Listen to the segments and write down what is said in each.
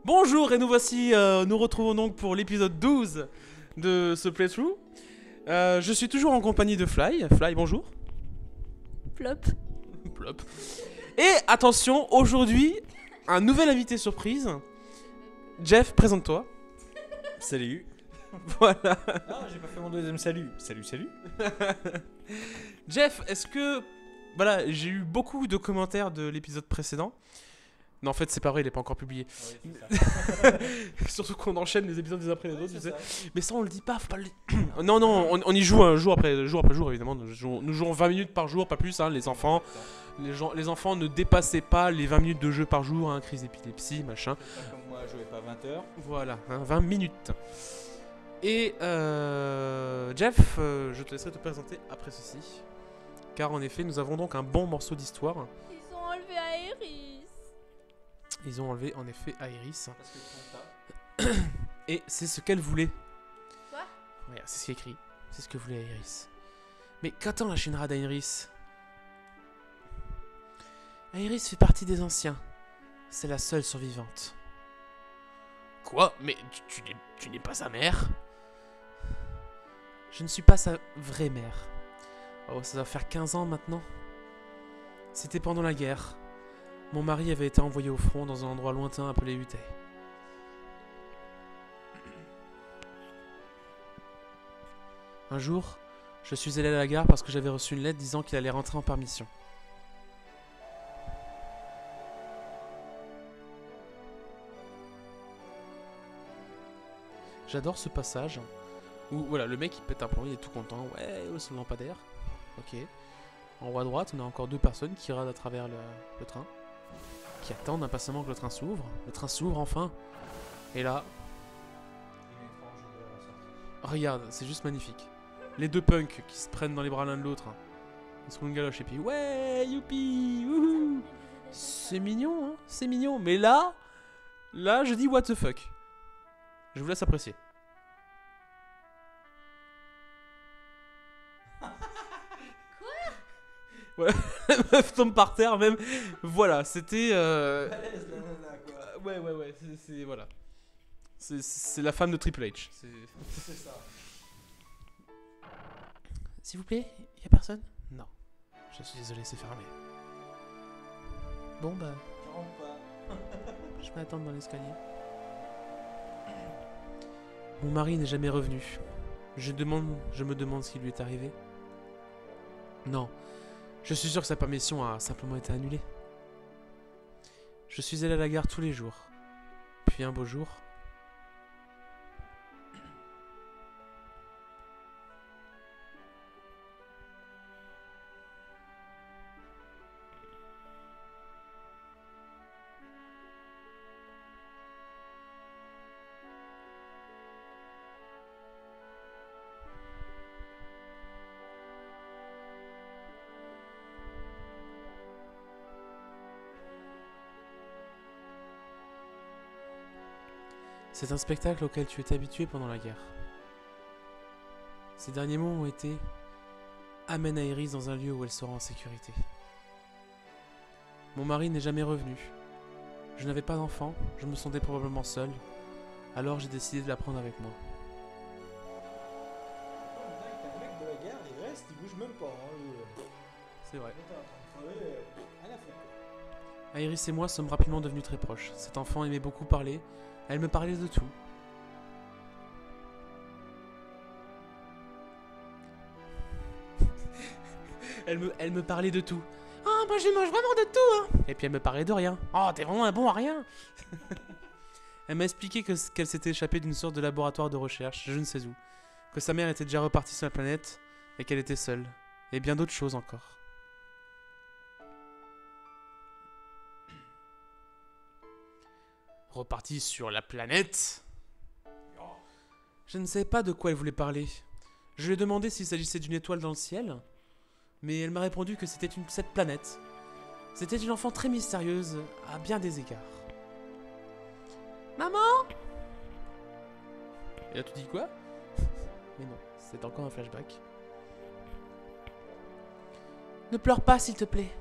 Bonjour et nous voici, nous retrouvons donc pour l'épisode 12 de ce playthrough. Je suis toujours en compagnie de Fly. Fly, bonjour. Plop. Plop. Et attention, aujourd'hui, un nouvel invité surprise. Jeff, présente-toi. Salut. Voilà. Ah, j'ai pas fait mon deuxième salut. Salut. Jeff, est-ce que... Voilà, j'ai eu beaucoup de commentaires de l'épisode précédent. Non, en fait, c'est pas vrai, il est pas encore publié. Surtout qu'on enchaîne les épisodes les uns après les autres, tu sais. Mais ça, on le dit pas, faut pas le dire. Non, on y joue un jour après jour, évidemment. Nous jouons 20 minutes par jour, pas plus, hein, les enfants. Les enfants ne dépassaient pas les 20 minutes de jeu par jour, hein, crise d'épilepsie, machin. Pas comme moi, je jouais pas 20 heures. Voilà, hein, 20 minutes. Et Jeff, je te laisserai te présenter après ceci. Car en effet, nous avons donc un bon morceau d'histoire. Ils ont enlevé Aéris. Ils ont enlevé en effet Aéris. Parce que ton tas. Et c'est ce qu'elle voulait. Quoi ? Regarde, c'est ce qui est écrit. C'est ce que voulait Aéris. Mais qu'attend la Shinra d'Aéris ? Aéris fait partie des anciens. C'est la seule survivante. Quoi ? Mais tu n'es pas sa mère ? Je ne suis pas sa vraie mère. Oh, ça doit faire 15 ans maintenant. C'était pendant la guerre. Mon mari avait été envoyé au front dans un endroit lointain appelé Uteh. Un jour, je suis allé à la gare parce que j'avais reçu une lettre disant qu'il allait rentrer en permission. J'adore ce passage où voilà, le mec il pète un plomb, il est tout content. Ouais, oh, c'est le lampadaire. Ok. En haut à droite, on a encore deux personnes qui radent à travers le train, qui attendent impatiemment que le train s'ouvre. Le train s'ouvre enfin. Et là, regarde, c'est juste magnifique. Les deux punks qui se prennent dans les bras l'un de l'autre. Ils se font une galoche et puis ouais, youpi, wouhou. C'est mignon, hein, c'est mignon. Mais là, je dis what the fuck. Je vous laisse apprécier. Ouais, la meuf tombe par terre même. Voilà, c'était. Ouais, c'est voilà. C'est la femme de Triple H. C'est ça. S'il vous plaît, y a personne ? Non. Je suis désolé, c'est fermé. Bon bah, Tu rentres pas. je vais attendre dans l'escalier. Mon mari n'est jamais revenu. Je me demande ce qui lui est arrivé. Non. Je suis sûr que sa permission a simplement été annulée. Je suis allé à la gare tous les jours. Puis un beau jour... C'est un spectacle auquel tu es habitué pendant la guerre. Ces derniers mots ont été « Amène Aéris dans un lieu où elle sera en sécurité ». Mon mari n'est jamais revenu. Je n'avais pas d'enfant, je me sentais probablement seul. Alors j'ai décidé de la prendre avec moi. Le mec de la gare, il reste, il bouge même pas. Hein, C'est vrai. à la foutre. Aéris et moi sommes rapidement devenus très proches. Cet enfant aimait beaucoup parler. Elle me parlait de tout. Elle me parlait de tout. Ah, moi je mange vraiment de tout, hein. Et puis elle me parlait de rien. Oh, t'es vraiment un bon à rien. Elle m'a expliqué qu'elle s'était échappée d'une sorte de laboratoire de recherche, je ne sais où. Que sa mère était déjà repartie sur la planète et qu'elle était seule. Et bien d'autres choses encore. Repartie sur la planète ? Je ne savais pas de quoi elle voulait parler. Je lui ai demandé s'il s'agissait d'une étoile dans le ciel, mais elle m'a répondu que c'était cette planète. C'était une enfant très mystérieuse, à bien des égards. Maman ? Et là tu dis quoi ? Mais non, c'est encore un flashback. Ne pleure pas s'il te plaît.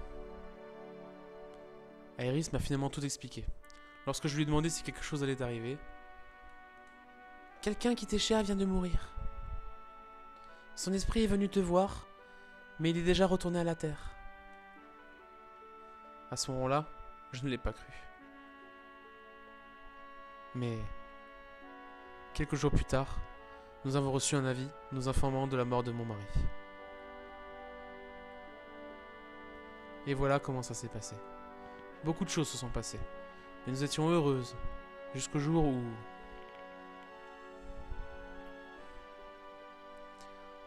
Aéris m'a finalement tout expliqué. lorsque je lui ai demandé si quelque chose allait arriver. Quelqu'un qui t'est cher vient de mourir. Son esprit est venu te voir, mais il est déjà retourné à la terre. À ce moment-là, je ne l'ai pas cru. Mais quelques jours plus tard, nous avons reçu un avis nous informant de la mort de mon mari. Et voilà comment ça s'est passé. Beaucoup de choses se sont passées. Et nous étions heureuses. Jusqu'au jour où...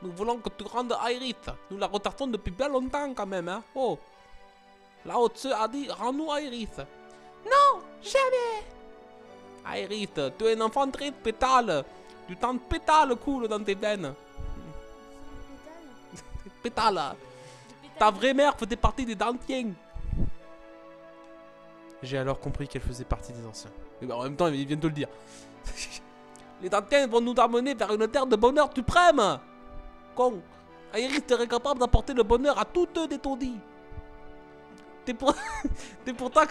Nous voulons que tu rendes Aerith. Nous la retardons depuis bien longtemps quand même, hein. Oh. Lao Tzu a dit, rends-nous Aerith. Non, jamais. Aerith, tu es un enfant très pétale. Du temps de pétale coule dans tes veines. Pétale. Ta vraie mère faisait partie des Dantiens. J'ai alors compris qu'elle faisait partie des anciens. Mais bah, en même temps, il vient de te le dire. Les Dantiens vont nous amener vers une terre de bonheur suprême. Con. Aerith serait capable d'apporter le bonheur à tous eux des taudis. T'es pourtant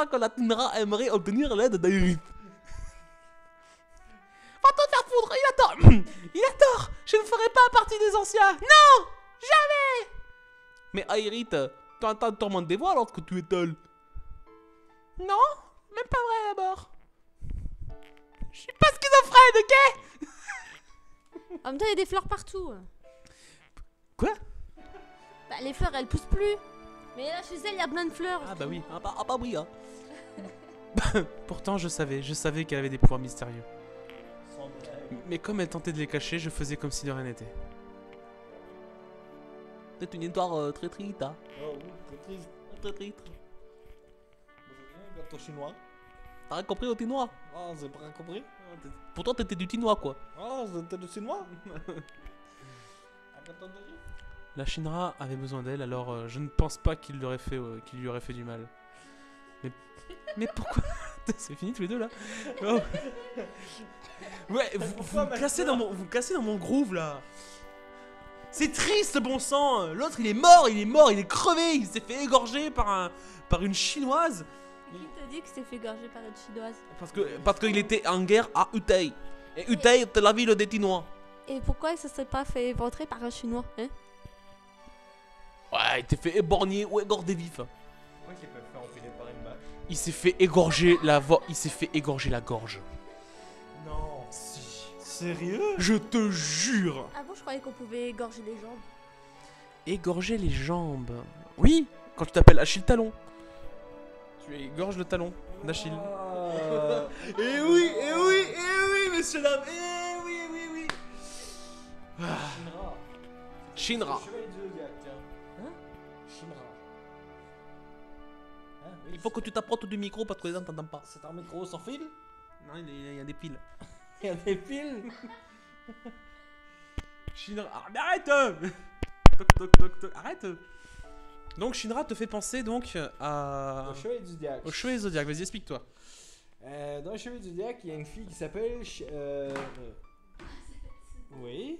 que la Tundra aimerait obtenir l'aide d'Aerith. Va te faire foudre, il a tort. Il a tort. Je ne ferai pas partie des anciens. Non. Jamais. Mais Aerith, tu entends tourmenter des voix lorsque tu es seul. Non, même pas vrai d'abord. Je suis pas schizophrène, ok? En même temps, il y a des fleurs partout. Quoi? Bah, les fleurs, elles poussent plus. Mais là, chez elle, il y a plein de fleurs. Ah bah oui, oui, hein. Pourtant, je savais qu'elle avait des pouvoirs mystérieux. Mais comme elle tentait de les cacher, je faisais comme si de rien n'était. C'est une histoire très triste, hein. Oh oui, c'est triste. Très triste. Gâteau chinois. T'as rien compris au Tinois? Ah, j'ai pas compris. Pourtant, t'étais du Tinois, quoi. Ah, c'était du chinois. Un gâteau de riz. La Shinra avait besoin d'elle, alors je ne pense pas qu'il lui aurait fait du mal. Mais pourquoi? C'est fini tous les deux là. Oh. Ouais, vous me cassez dans mon groove là. C'est triste, bon sang. L'autre il est mort, il est crevé, il s'est fait égorger par une chinoise. Qui t'a dit que c'était fait égorger par une chinoise? Parce qu'il était en guerre à Utei. Et Utei était la ville des Tinois. Et pourquoi ça s'est pas fait éventrer par un chinois, hein? Ouais, il s'est fait éborgner ou égorger vif. Pourquoi il s'est pas fait enfiler par une vache? Il s'est fait égorger la gorge. Non, si. Sérieux? Je te jure. Ah bon, je croyais qu'on pouvait égorger les jambes. Égorger les jambes. Oui, quand tu t'appelles Achille Talon. Tu égorges le talon d'Achille. Eh oui, messieurs dames. Eh oui. Shinra. Chevalier du Zodiac, tiens. Hein? Shinra. Hein, oui, Il faut que tu t'approches du micro parce que les gens t'entendent pas. c'est un micro sans fil? Non, il y a des piles. Il y a des fils. Shinra. Ah, mais arrête. Toc, toc. Arrête. Donc Shinra te fait penser donc à... Le Chevalier du Zodiac. Au Chevalier Zodiac. Vas-y, explique-toi. Dans le Chevalier du Zodiac, il y a une fille qui s'appelle... Oui.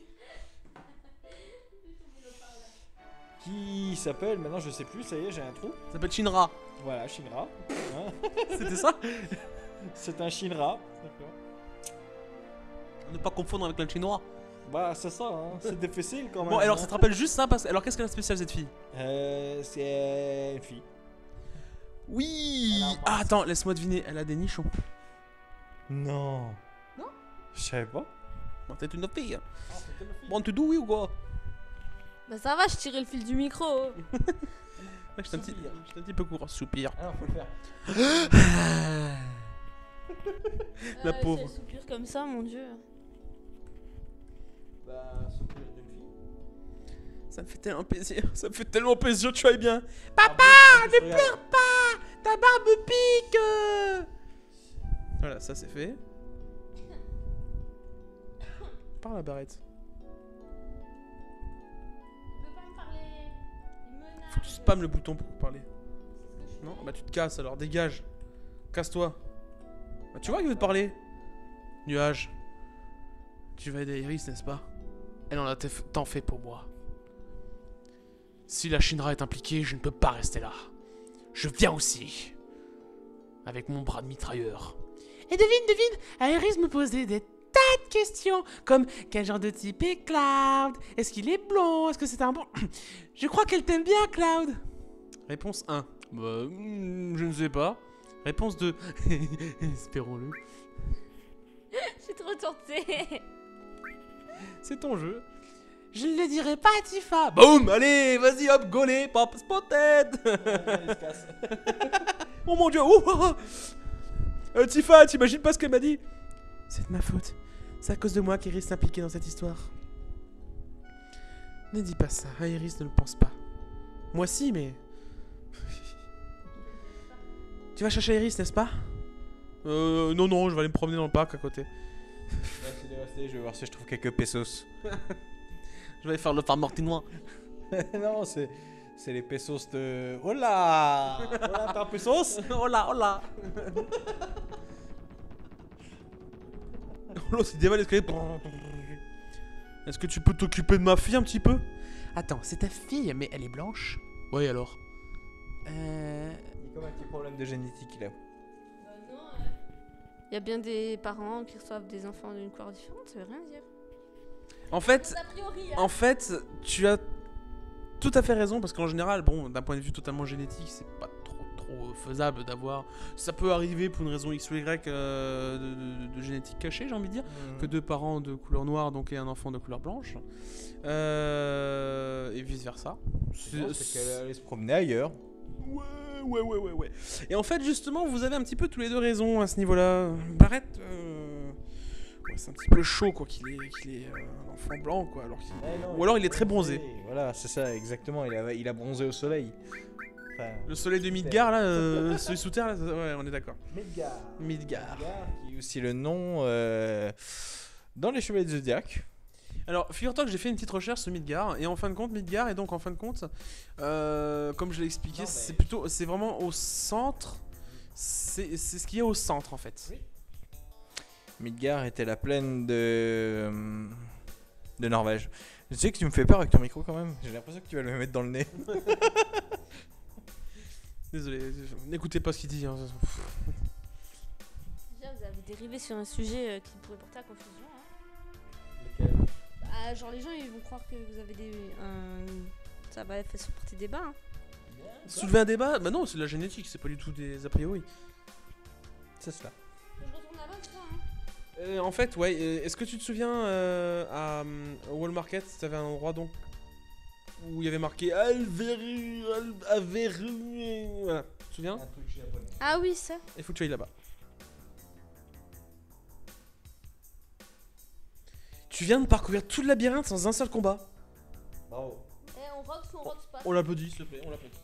Qui s'appelle... Maintenant, je sais plus, ça y est, j'ai un trou. Ça s'appelle Shinra. Voilà, Shinra. Hein. C'était ça? C'est un Shinra. D'accord. Ne pas confondre avec le chinois. Bah, c'est ça, hein. C'est difficile quand même. Bon, alors hein. ça te rappelle juste ça parce... Alors qu'est-ce qu'elle a de spécial cette fille? C'est une fille. Oui. Elle a un Ah, attends, laisse-moi deviner. Elle a des nichons. Non. Non? Je savais pas. Bon, t'es une fille. Ah, c'était une fille. Bon, tu douilles ou quoi? Bah ça va, je tirais le fil du micro. Ouais, j'étais un petit peu court. Soupir. Ah non, faut le faire. La pauvre. Si elle soupire comme ça, mon dieu. Bah, soupir d'une fille. Ça me fait tellement plaisir. Ça me fait tellement plaisir, tu vas bien. Papa, ne pleure pas. Ta barbe pique. Voilà, ça c'est fait. Parle à Barrette. Tu peux pas me parler. Il menace. Faut que tu spammes le bouton pour parler. Non? Bah tu te casses alors, dégage. Casse-toi. Bah tu vois qu'il veut te parler. Nuage. Tu vas aider Iris, n'est-ce pas? Elle en a tant fait pour moi. Si la Shinra est impliquée, je ne peux pas rester là. Je viens aussi. avec mon bras de mitrailleur. Et devine, Iris me posait des tas de questions, comme quel genre de type est Cloud? Est-ce qu'il est blond? Est-ce que c'est un bon... Je crois qu'elle t'aime bien, Cloud. Réponse 1. Je ne sais pas. Réponse 2. Espérons-le. Je suis trop tentée. C'est ton jeu. Je ne le dirai pas à Tifa. Boum, allez, vas-y, hop, gaulé, pop, spotted. Il se casse. Oh mon dieu, Tifa, t'imagines pas ce qu'elle m'a dit? C'est de ma faute. C'est à cause de moi qu'Iris s'est impliquée dans cette histoire. Ne dis pas ça, Iris ne le pense pas. Moi si, mais... Tu vas chercher Iris, n'est-ce pas? Non, je vais aller me promener dans le parc à côté. Je vais voir si je trouve quelques pesos. Je vais aller faire le farm martinois. Non, c'est les pesos de... Hola. Hola, t'as un pesos? Hola. L'autre il dévale l'escalier. Est-ce que tu peux t'occuper de ma fille un petit peu? Attends, c'est ta fille, mais elle est blanche? Ouais, alors. Il y a comme un petit problème de génétique là. Il y a bien des parents qui reçoivent des enfants d'une couleur différente, ça veut rien dire. En fait, A priori, hein. En fait, tu as tout à fait raison, parce qu'en général, bon, d'un point de vue totalement génétique, c'est pas trop faisable d'avoir... Ça peut arriver pour une raison X ou Y de génétique cachée, j'ai envie de dire, que deux parents de couleur noire donc et un enfant de couleur blanche, et vice versa. C'est qu'elle allait se promener ailleurs. Ouais. Et en fait, justement, vous avez un petit peu tous les deux raison à ce niveau-là. Barrett, ouais, c'est un petit peu chaud, quoi, qu'il est un enfant blanc, quoi, alors qu'il... Ou alors il est très bronzé. Voilà, c'est ça, exactement. Il a bronzé au soleil. Enfin, Le soleil de Midgar, là, celui sous terre, là, ouais, on est d'accord. Midgar. Qui est aussi le nom dans les Chevaliers du Zodiac. Alors, figure-toi que j'ai fait une petite recherche sur Midgar, et en fin de compte, Midgar est donc en fin de compte, comme je l'ai expliqué, Non, mais- c'est vraiment au centre, c'est ce qui est au centre en fait. Oui. Midgar était la plaine de Norvège. Tu sais que tu me fais peur avec ton micro quand même. J'ai l'impression que tu vas le mettre dans le nez. Désolé, n'écoutez pas ce qu'il dit. Hein. Déjà, vous avez dérivé sur un sujet qui pourrait porter à confusion. Hein. Lequel? Bah, genre, les gens ils vont croire que vous avez ça va faire partie des débats. Hein. Soulever un débat? Bah non, c'est de la génétique, c'est pas du tout des a priori. C'est cela. Je retourne là-bas, c'est ça, hein. En fait, ouais, est-ce que tu te souviens à Wall Market, t'avais un endroit donc où il y avait marqué Averu, voilà, tu te souviens? Un truc japonais. Ah oui, ça. Il faut que tu ailles là-bas. Tu viens de parcourir tout le labyrinthe sans un seul combat. Bravo. On rock ou on rock pas. On l'applaudit, s'il te plaît, on l'applaudit.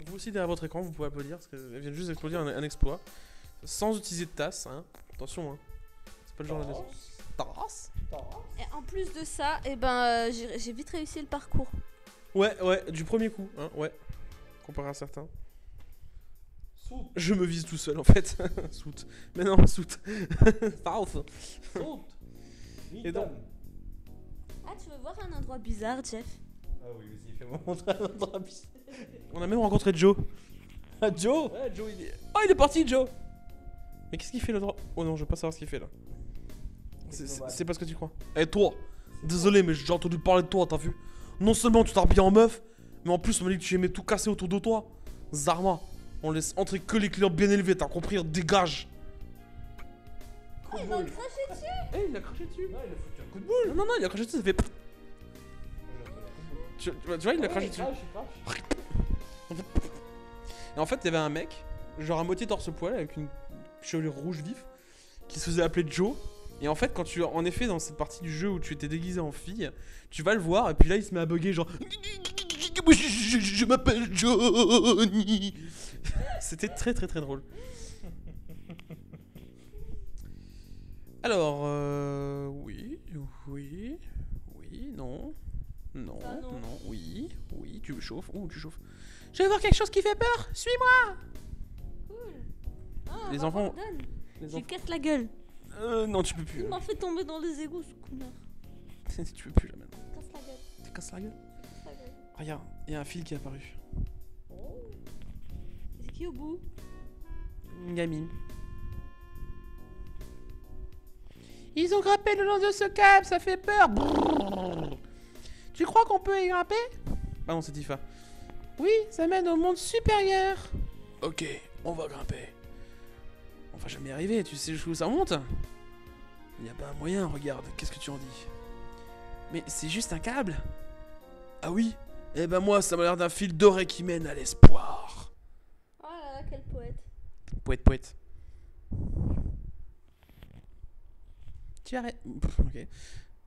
Vous aussi derrière votre écran, vous pouvez applaudir parce qu'elle vient juste d'exploser un exploit. Sans utiliser de tasse, hein. Attention, hein. C'est pas le genre de tasse. Et en plus de ça, j'ai vite réussi le parcours. Ouais, du premier coup, hein, ouais. Comparé à certains. Je me vise tout seul en fait. Sout. Mais non, sout. South. Et donc. Ah, tu veux voir un endroit bizarre, Jeff? Ah oui, vas-y, fais-moi montrer un endroit bizarre. On a même rencontré Joe. Ah, Joe? Ouais, Joe, il est... Oh, il est parti, Joe. Mais qu'est-ce qu'il fait l'autre? Oh non, je veux pas savoir ce qu'il fait là. C'est pas ce que tu crois. Eh toi, désolé, mais j'ai entendu parler de toi, t'as vu? Non seulement tu t'habilles en meuf, mais en plus on m'a dit que tu aimais tout casser autour de toi. Zarma, on laisse entrer que les clients bien élevés, t'as compris? Dégage. Oh, il m'a craché dessus. Eh, il a craché dessus. Non, il a foutu un coup de boule. Non, il a craché dessus, ça fait... Tu vois, il a craché dessus. Et en fait, il y avait un mec, genre à moitié torse-poil, avec une chevelure rouge vif, qui se faisait appeler Joe. Et en fait, quand tu, en effet, dans cette partie du jeu où tu étais déguisé en fille, tu vas le voir, et puis là, il se met à bugger, genre... Je m'appelle Johnny. C'était très drôle. Alors, oui, non, Ah non. oui, tu chauffes, tu chauffes. Je vais voir quelque chose qui fait peur, suis-moi. Cool. Ah, Les bah, enfants- Gordon. Les Je lui casse la gueule. non, tu peux plus. Il m'a fait tomber dans les égouts, ce connard. Tu peux plus là maintenant. Casse la gueule. Tu casses la gueule. Casse la gueule. Regarde, il y a un fil qui est apparu. Oh. qui au bout? Une gamine. Ils ont grimpé le long de ce câble, ça fait peur. Brrr. Tu crois qu'on peut y grimper? Ah non, c'est Tifa. Oui, ça mène au monde supérieur. Ok, on va grimper. On va jamais y arriver, tu sais jusqu'où ça monte? Il n'y a pas un moyen, regarde, qu'est-ce que tu en dis? Mais c'est juste un câble? Ah oui? Eh ben moi, ça m'a l'air d'un fil doré qui mène à l'espoir. Oh là là, quel poète. Poète, poète. Tu arrêtes. Ok.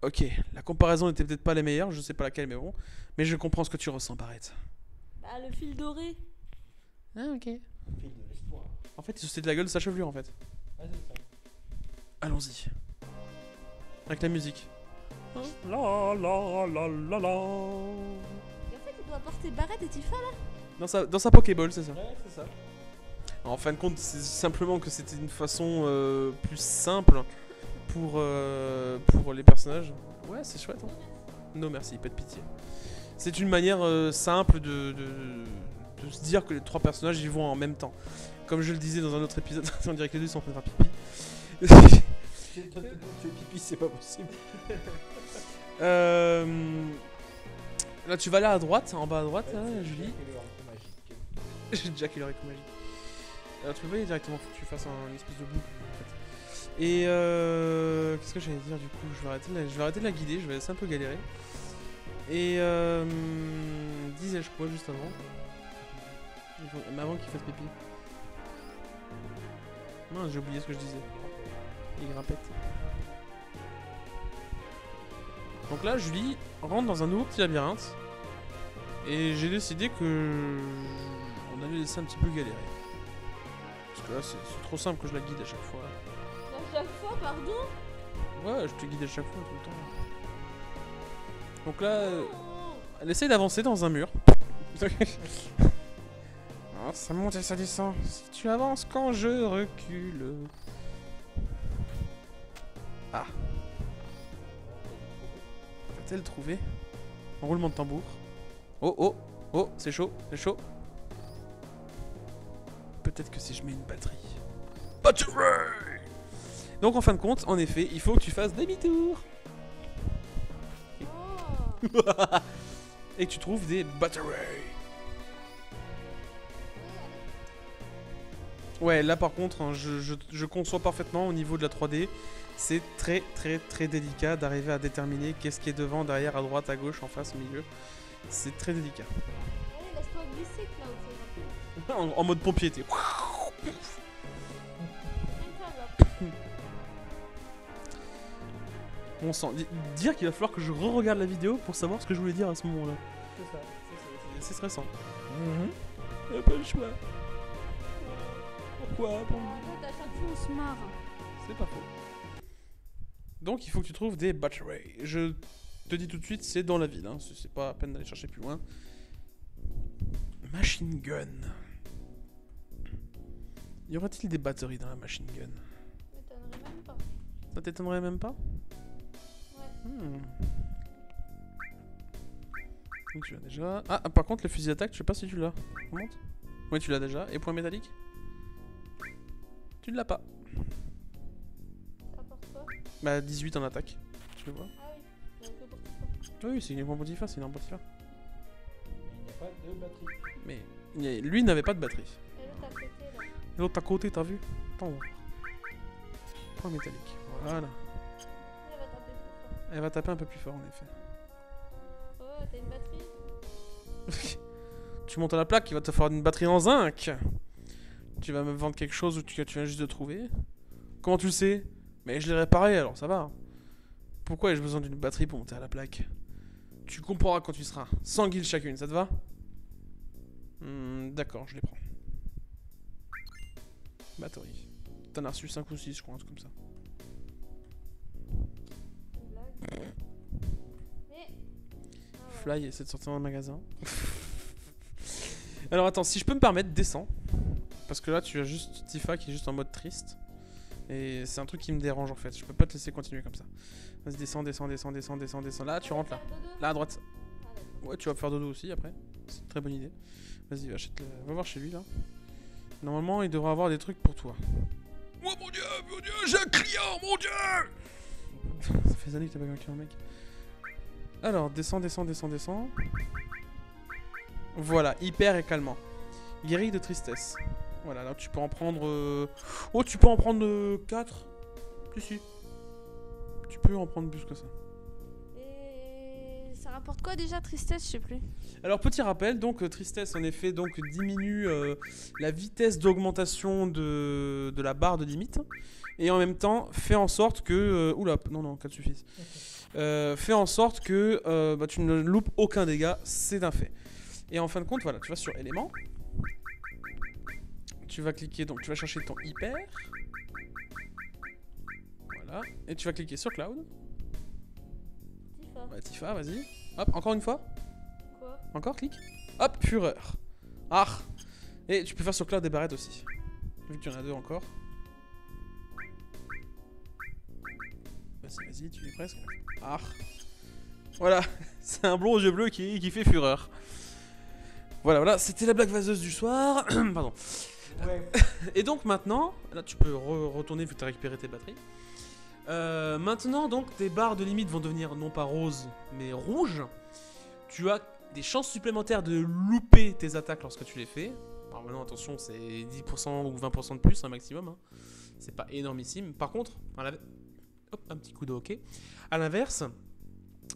Ok, la comparaison n'était peut-être pas la meilleure, je sais pas laquelle, mais bon. Mais je comprends ce que tu ressens, Barrett. Ah, le fil doré. Ah, ok. Fil de l'espoir. En fait, il se sautait de la gueule de sa chevelure, en fait. Ah, c'est ça. Allons-y. Avec la musique. La la la la la. Et en fait, il doit porter Barrett et Tifa là. Dans sa Pokéball, c'est ça. Ouais, c'est ça. En fin de compte, c'est simplement que c'était une façon plus simple pour les personnages. Ouais, c'est chouette. Hein. Non, merci, pas de pitié. C'est une manière simple de se dire que les trois personnages y vont en même temps. Comme je le disais dans un autre épisode, on dirait que les deux sont en train de faire pipi. Toi, tu fais pipi, c'est pas possible. Là, tu vas là à droite, en bas à droite, là, Julie. J'ai déjà qu'il aurait coup magique. Alors, tu peux pas y aller directement, faut que tu fasses une espèce de boucle en fait. Et qu'est-ce que j'allais dire du coup? Je vais arrêter de la guider, je vais laisser un peu galérer. Et disais-je quoi juste avant? Mais avant qu'il fasse pipi. Non, j'ai oublié ce que je disais. Il grimpette. Donc là, Julie rentre dans un nouveau petit labyrinthe. Et j'ai décidé que on allait laisser un petit peu galérer. Parce que là, c'est trop simple que je la guide à chaque fois. À chaque fois, pardon. Ouais, je te guide à chaque fois, tout le temps. Donc là, Oh. elle essaye d'avancer dans un mur. Ah, ça monte et ça descend. Si tu avances quand je recule. Ah. Va-t-elle trouver? Roulement de tambour. Oh, oh, oh, c'est chaud, c'est chaud. Peut-être que si je mets une batterie. Battery! Donc en fin de compte, en effet, il faut que tu fasses demi-tour. Oh. Et que tu trouves des batteries. Ouais, là par contre, hein, je conçois parfaitement au niveau de la 3D. C'est très très très délicat d'arriver à déterminer qu'est-ce qui est devant, derrière, à droite, à gauche, en face, au milieu. C'est très délicat. Allez, laisse-toi glisser, Cloud. En mode pompier, t'es... On sent. Dire qu'il va falloir que je re-regarde la vidéo pour savoir ce que je voulais dire à ce moment-là. C'est ça. C'est stressant. Mhm. Y'a pas le choix. Pourquoi? En fait, à chaque fois, on se marre. C'est pas faux. Donc il faut que tu trouves des batteries. Je te dis tout de suite, c'est dans la ville. Hein. C'est pas à peine d'aller chercher plus loin. Machine gun. Y aura-t-il des batteries dans la machine gun? M'étonnerait même pas. Ça t'étonnerait même pas? Ouais. Donc tu l'as déjà. Ah, par contre, le fusil d'attaque, je sais pas si tu l'as. Remonte. Oui, tu l'as déjà. Et point métallique? Tu ne l'as pas. Ça apporte quoi? Bah, 18 en attaque. Tu le vois? Ah oui, il y a que pour Tifa. Oui, c'est une arme Tifa, c'est une arme Tifa. Il n'y a pas de batterie. Mais lui n'avait pas de batterie. Et l'autre à côté, là. Et l'autre à côté, t'as vu? Attends, on va voir. Point métallique. Voilà. Elle va taper plus fort. Elle va taper un peu plus fort en effet. Oh, t'as une batterie? Tu montes à la plaque, il va te falloir une batterie en zinc. Tu vas me vendre quelque chose que tu viens juste de trouver. Comment tu le sais? Mais je l'ai réparé alors ça va. Pourquoi ai-je besoin d'une batterie pour monter à la plaque? Tu comprendras quand tu seras 100 guilds chacune, ça te va? D'accord, je les prends. Batterie. T'en as reçu 5 ou 6, je crois, un truc comme ça. Une blague. Mais. Ah ouais. Fly essaie de sortir dans le magasin. Alors attends, si je peux me permettre, descends. Parce que là, tu as juste Tifa qui est juste en mode triste. Et c'est un truc qui me dérange en fait. Je peux pas te laisser continuer comme ça. Vas-y, descends, descends, descends, descends, descends, descends. Là, tu rentres là. Faire dodo? Là à droite. Ah, d'accord. Ouais, tu vas faire dodo aussi après. C'est une très bonne idée. Vas-y, achète le... Va voir chez lui là. Normalement, il devrait avoir des trucs pour toi. Oh mon dieu, j'ai un client, mon dieu! Ça fait des années que t'as pas vaincu un mec. Alors, descends. Voilà, hyper et calmant. Guéri de tristesse. Voilà, là tu peux en prendre... Oh, tu peux en prendre 4. Si. Tu peux en prendre plus que ça. Et ça rapporte quoi déjà, tristesse, je sais plus. Alors, petit rappel, donc tristesse en effet donc diminue la vitesse d'augmentation de la barre de limite. Et en même temps, fait en sorte que... oula, non, 4 suffisent. Fait en sorte que tu ne loupes aucun dégât, c'est un fait. Et en fin de compte, voilà, tu vas sur éléments. Tu vas cliquer, donc tu vas chercher ton hyper. Voilà. Et tu vas cliquer sur Cloud. Tifa. Ouais, Tifa, vas-y. Hop, encore une fois. Quoi? Encore, clique. Hop, Fureur. Ah. Et tu peux faire sur Cloud et barrettes aussi. Vu qu'il y en a 2 encore. Vas-y, tu y es presque. Ah. Voilà, c'est un blond aux yeux bleus qui fait fureur. Voilà, c'était la blague vaseuse du soir. Pardon. Ouais. Et donc maintenant, là tu peux retourner vu que tu as récupéré tes batteries. Maintenant, donc tes barres de limite vont devenir non pas roses, mais rouges. Tu as des chances supplémentaires de louper tes attaques lorsque tu les fais. Alors maintenant, attention, c'est 10% ou 20% de plus, un maximum. Hein. C'est pas énormissime. Par contre, hop, un petit coup de hockey. A l'inverse,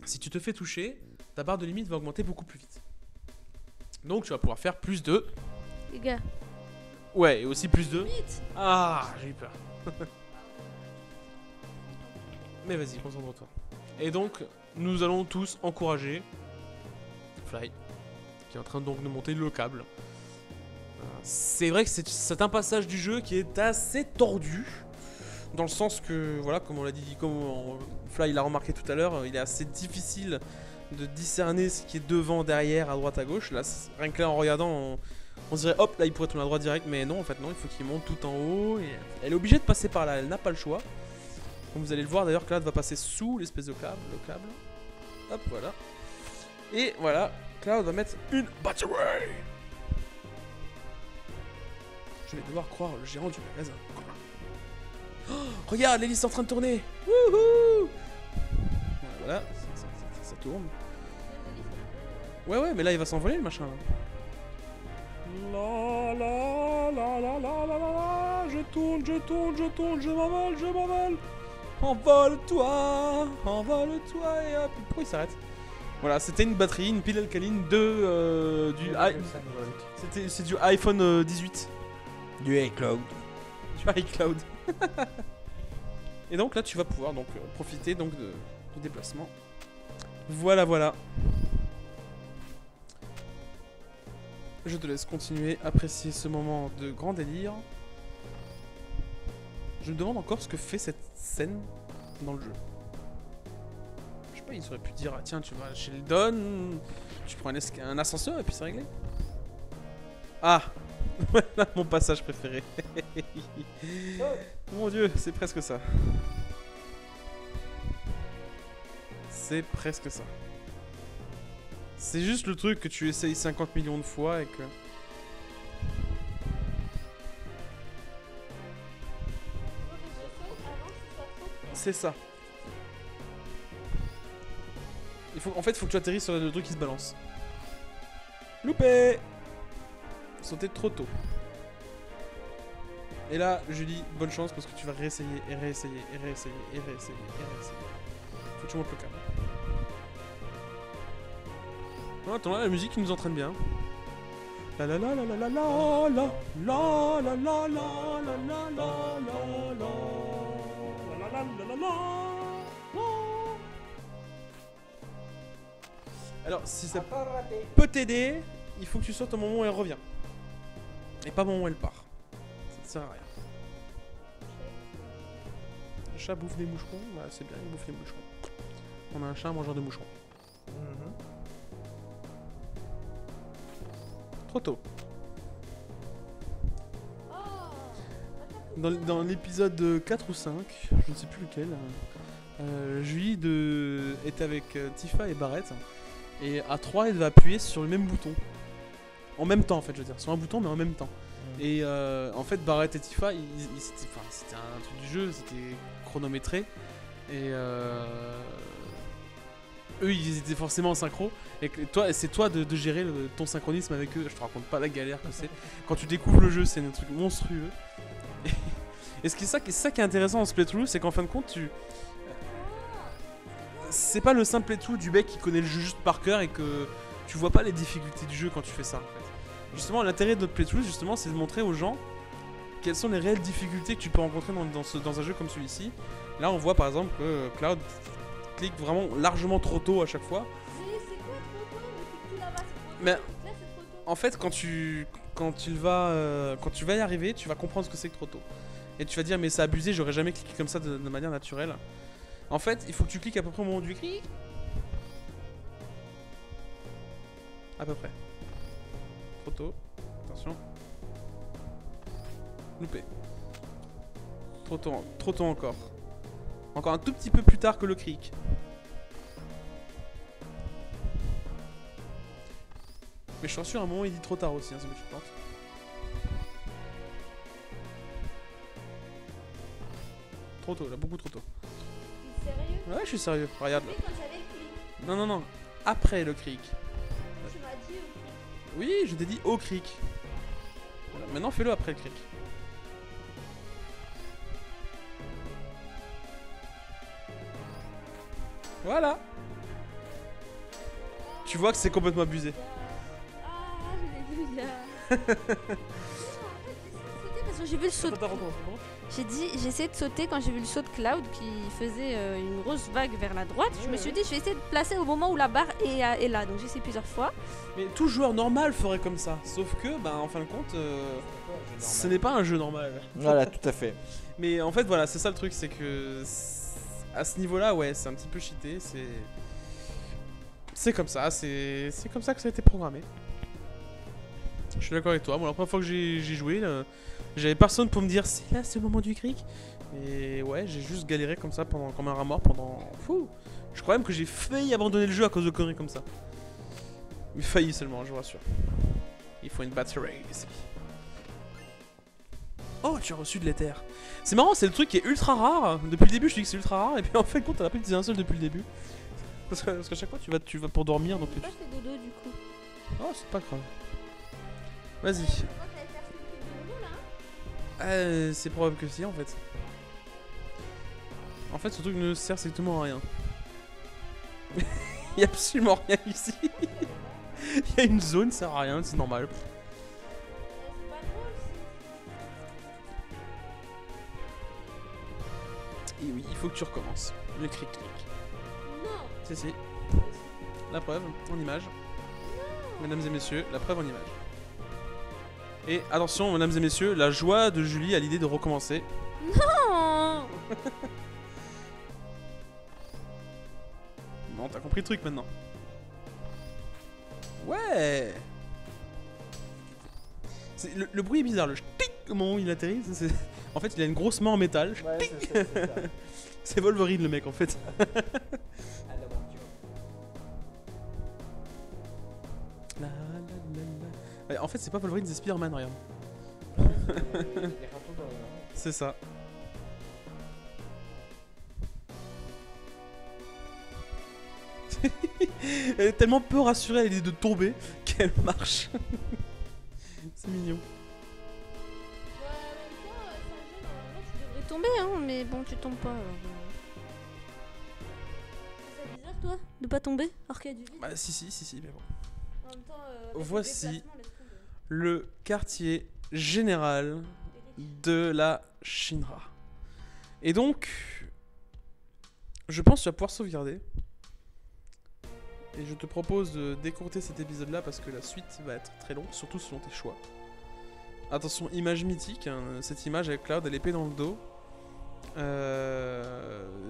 si tu te fais toucher, ta barre de limite va augmenter beaucoup plus vite. Donc tu vas pouvoir faire plus de... Les gars. Ouais, et aussi plus de... Vite. Ah, j'ai eu peur. Mais vas-y, concentre-toi. Et donc, nous allons tous encourager Fly, qui est en train donc de monter le câble. C'est vrai que c'est un passage du jeu qui est assez tordu. Dans le sens que, voilà, comme on l'a dit, Fly l'a remarqué tout à l'heure, il est assez difficile de discerner ce qui est devant, derrière, à droite, à gauche. Là, rien que là, en regardant, on se dirait, hop, là, il pourrait tourner à droite direct, mais non, en fait, non, il faut qu'il monte tout en haut. Et elle est obligée de passer par là, elle n'a pas le choix. Comme vous allez le voir, d'ailleurs, Cloud va passer sous l'espèce de câble, le câble. Hop, voilà. Et voilà, Cloud va mettre une battery. Je vais devoir croire le gérant du magasin. Oh, regarde, l'hélice est en train de tourner. Wouhou. Voilà, ça tourne. Ouais, mais là il va s'envoler le machin. La la la la la la la. Je tourne, je m'envole. Envole-toi et hop. Pourquoi il s'arrête? Voilà, c'était une batterie, une pile alcaline de c'est du iPhone 18. Du iCloud. Du iCloud. Et donc là tu vas pouvoir donc profiter donc de déplacement. Voilà. Je te laisse continuer, apprécier ce moment de grand délire. Je me demande encore ce que fait cette scène dans le jeu. Je sais pas, ils auraient pu dire ah, tiens tu vas chez le Don, tu prends un ascenseur et puis c'est réglé. Ah. Voilà mon passage préféré. Mon dieu, c'est presque ça. C'est presque ça. C'est juste le truc que tu essayes 50 millions de fois et que... C'est ça. En fait, il faut que tu atterrisses sur le truc qui se balance. Loupé! Sauter trop tôt. Et là, Julie, bonne chance parce que tu vas réessayer et réessayer et réessayer et réessayer et réessayer. Faut que tu montes le câble. Oh, attends, là, la musique qui nous entraîne bien. La la la la la la la la la la la la la la la la la la. Alors, si ça peut t'aider, il faut que tu sautes au moment où elle revient. Et pas au moment où elle part. Ça ne sert à rien. Le chat bouffe des moucherons. Bah, c'est bien, il bouffe les moucherons. On a un chat mangeur de moucherons. Trop tôt. Dans l'épisode 4 ou 5, je ne sais plus lequel, Julie est avec Tifa et Barrett. Et à 3, elle va appuyer sur le même bouton. En même temps, en fait, je veux dire. Sur un bouton, mais en même temps. Et en fait, Barrett et Tifa, c'était un truc du jeu, c'était chronométré. Et eux, ils étaient forcément en synchro. Et c'est toi de gérer ton synchronisme avec eux. Je te raconte pas la galère que c'est. Quand tu découvres le jeu, c'est un truc monstrueux. Et c'est ça qui est intéressant dans ce playthrough, c'est qu'en fin de compte, c'est pas le simple playthrough du mec qui connaît le jeu juste par cœur et que tu vois pas les difficultés du jeu quand tu fais ça. En fait. Justement, l'intérêt de notre playthrough, justement, c'est de montrer aux gens quelles sont les réelles difficultés que tu peux rencontrer dans un jeu comme celui-ci. Là, on voit par exemple que Cloud clique vraiment largement trop tôt à chaque fois. C'est quoi trop tôt? Mais tout là-bas, c'est trop tôt. Mais Là, c'est trop tôt. en fait, quand tu vas y arriver, tu vas comprendre ce que c'est que trop tôt. Et tu vas dire, mais c'est abusé, j'aurais jamais cliqué comme ça de manière naturelle. En fait, il faut que tu cliques à peu près au moment du clic. À peu près. Trop tôt. Attention. Loupé. Trop tôt encore. Encore un tout petit peu plus tard que le cric. Mais je suis sûr à un moment il dit trop tard aussi, hein, c'est ce que tu penses. Trop tôt, là, beaucoup trop tôt. T'es sérieux? Ouais, je suis sérieux, regarde là. Oui, quand j'avais le clic. Non, non, non, après le cric. Tu m'as dit au clic. Oui, je t'ai dit au cric. Voilà, maintenant fais-le après le cric. Voilà. Tu vois que c'est complètement abusé. Ah, je l'ai dit déjà. Non, en fait, c'était parce que j'ai vu le saut. J'ai essayé de sauter quand j'ai vu le saut de Cloud qui faisait une grosse vague vers la droite. Je me suis dit, je vais essayer de placer au moment où la barre est là. Donc j'ai essayé plusieurs fois. Mais tout joueur normal ferait comme ça. Sauf que, bah, en fin de compte, ce n'est pas un jeu normal. Voilà, tout à fait. Mais en fait, voilà, c'est ça le truc, c'est que à ce niveau-là, ouais, c'est un petit peu cheaté. C'est comme ça, c'est comme ça que ça a été programmé. Je suis d'accord avec toi. Bon, la première fois que j'ai joué, j'avais personne pour me dire c'est là, c'est le moment du cric. Et ouais, j'ai juste galéré comme ça comme un rat mort pendant. Fou. Je crois même que j'ai failli abandonner le jeu à cause de conneries comme ça. Mais failli seulement, je vous rassure. Il faut une battery ici. Oh, tu as reçu de l'éther. C'est marrant, c'est le truc qui est ultra rare. Depuis le début, je dis que c'est ultra rare, et puis en fait, compte, t'en as pas utilisé un seul depuis le début. Parce qu'à chaque fois, tu vas pour dormir, donc. J'ai pas fait dodo du coup. Oh, c'est pas grave. Vas-y. Quand t'allais faire ce truc de dodo là. C'est probable que si, en fait. En fait, ce truc ne sert strictement à rien. Il y a absolument rien ici. Il y a une zone, ça sert à rien, c'est normal. C'est pas drôle Et oui, il faut que tu recommences. Le cric-clic. Non. Si, si. La preuve, en image. Mesdames et messieurs, la preuve en image. Et attention, mesdames et messieurs, la joie de Julie à l'idée de recommencer. Non. Bon, t'as compris le truc maintenant. Ouais. Le bruit est bizarre, le ch'tic au moment où il atterrit. En fait, il a une grosse main en métal. Ouais, c'est ça. C'est Wolverine le mec en fait. La, la, la, la. Ouais, en fait, c'est pas Wolverine, c'est Spider-Man, regarde. C'est ça. Elle est tellement peu rassurée à l'idée de tomber qu'elle marche. C'est mignon. Ouais, en même temps, ça gêne, normalement tu devrais tomber, hein, mais bon, tu tombes pas. Alors, c'est bizarre, toi, de pas tomber, alors qu'il y a du vide. Bah si, mais bon. En même temps, Voici avec le déplacement, laisse tomber. le quartier général de la Shinra. Et donc, je pense que tu vas pouvoir sauvegarder. Et je te propose de décourter cet épisode-là parce que la suite va être très longue, surtout selon tes choix. Attention, image mythique, hein, cette image avec Cloud à l'épée dans le dos.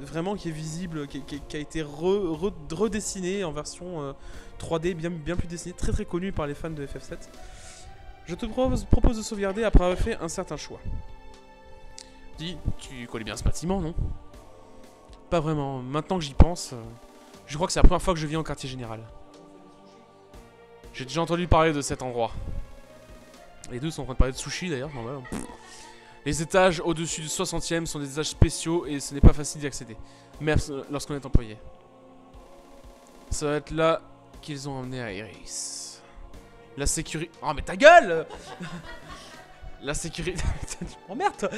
Vraiment qui est visible, qui a été redessiné en version 3D, bien plus dessinée, très connue par les fans de FF7. Je te propose de sauvegarder après avoir fait un certain choix. Dis, tu connais bien ce bâtiment, non? Pas vraiment, maintenant que j'y pense, je crois que c'est la première fois que je viens au quartier général. J'ai déjà entendu parler de cet endroit. Les deux sont en train de parler de sushi d'ailleurs. Bon, voilà. Les étages au-dessus du 60e sont des étages spéciaux et ce n'est pas facile d'y accéder. Même lorsqu'on est employé. Ça va être là qu'ils ont emmené à Iris. La sécurité... Oh mais ta gueule. La sécurité... Oh merde toi.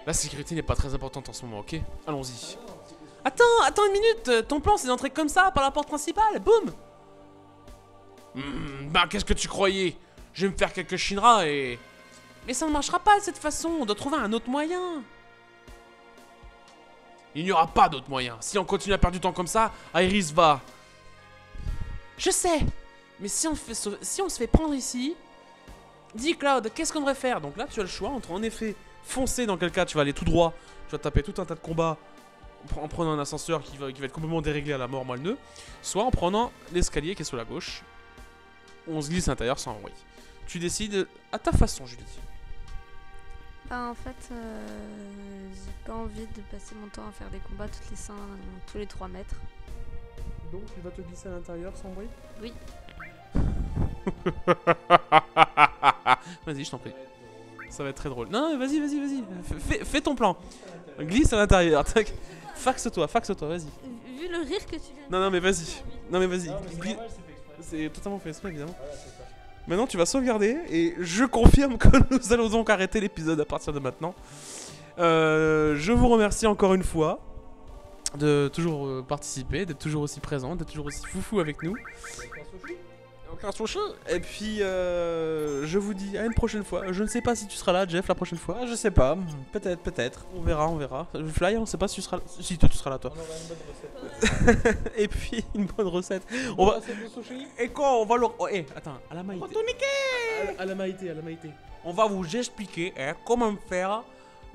La sécurité n'est pas très importante en ce moment, ok? Allons-y. Attends une minute. Ton plan c'est d'entrer comme ça par la porte principale. Boum. Bah qu'est-ce que tu croyais? Je vais me faire quelques shinra et... Mais ça ne marchera pas de cette façon. On doit trouver un autre moyen. Il n'y aura pas d'autre moyen. Si on continue à perdre du temps comme ça, Iris va... Je sais. Mais si on se fait prendre ici... Dis Cloud, qu'est-ce qu'on devrait faire? Donc là tu as le choix entre en effet foncer, dans quel cas tu vas aller tout droit, tu vas taper tout un tas de combats en prenant un ascenseur qui va être complètement déréglé à la mort moelle-neu, soit en prenant l'escalier qui est sur la gauche. On se glisse à l'intérieur sans bruit. Tu décides à ta façon, Julie. Bah en fait, j'ai pas envie de passer mon temps à faire des combats tous les 3 mètres. Donc tu vas te glisser à l'intérieur sans bruit? Oui. Vas-y, je t'en prie. Ça va être très drôle. Non, vas-y. Fais ton plan. Glisse à l'intérieur. Faxe-toi, vas-y. Vu le rire que tu viens de Non, mais vas-y. C'est C'est totalement fait exprès, évidemment. Maintenant, tu vas sauvegarder et je confirme que nous allons donc arrêter l'épisode à partir de maintenant. Je vous remercie encore une fois de toujours participer, d'être toujours aussi présent, d'être toujours aussi foufou avec nous. Et puis, je vous dis à une prochaine fois. Je ne sais pas si tu seras là, Jeff, la prochaine fois. Ah, je sais pas, peut-être. On verra. Fly, on ne sait pas si tu seras là. Si, toi, tu seras là, toi. On aura une bonne recette. Et puis, une bonne recette. On va... Et quoi, on va le... Oh, attends, à la Maïté. À la Maïté. On va vous expliquer comment faire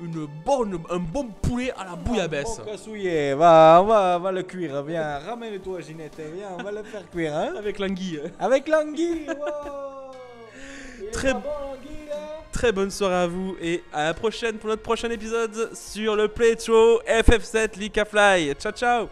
un bon poulet à la bouillabaisse. Bon cassouillet, va le cuire, viens, ramène-toi Ginette, viens, on va le faire cuire, hein. Avec l'anguille. Avec l'anguille, wow. Très bonne soirée à vous et à la prochaine pour notre prochain épisode sur le playthrough FF7 Lika Fly. Ciao.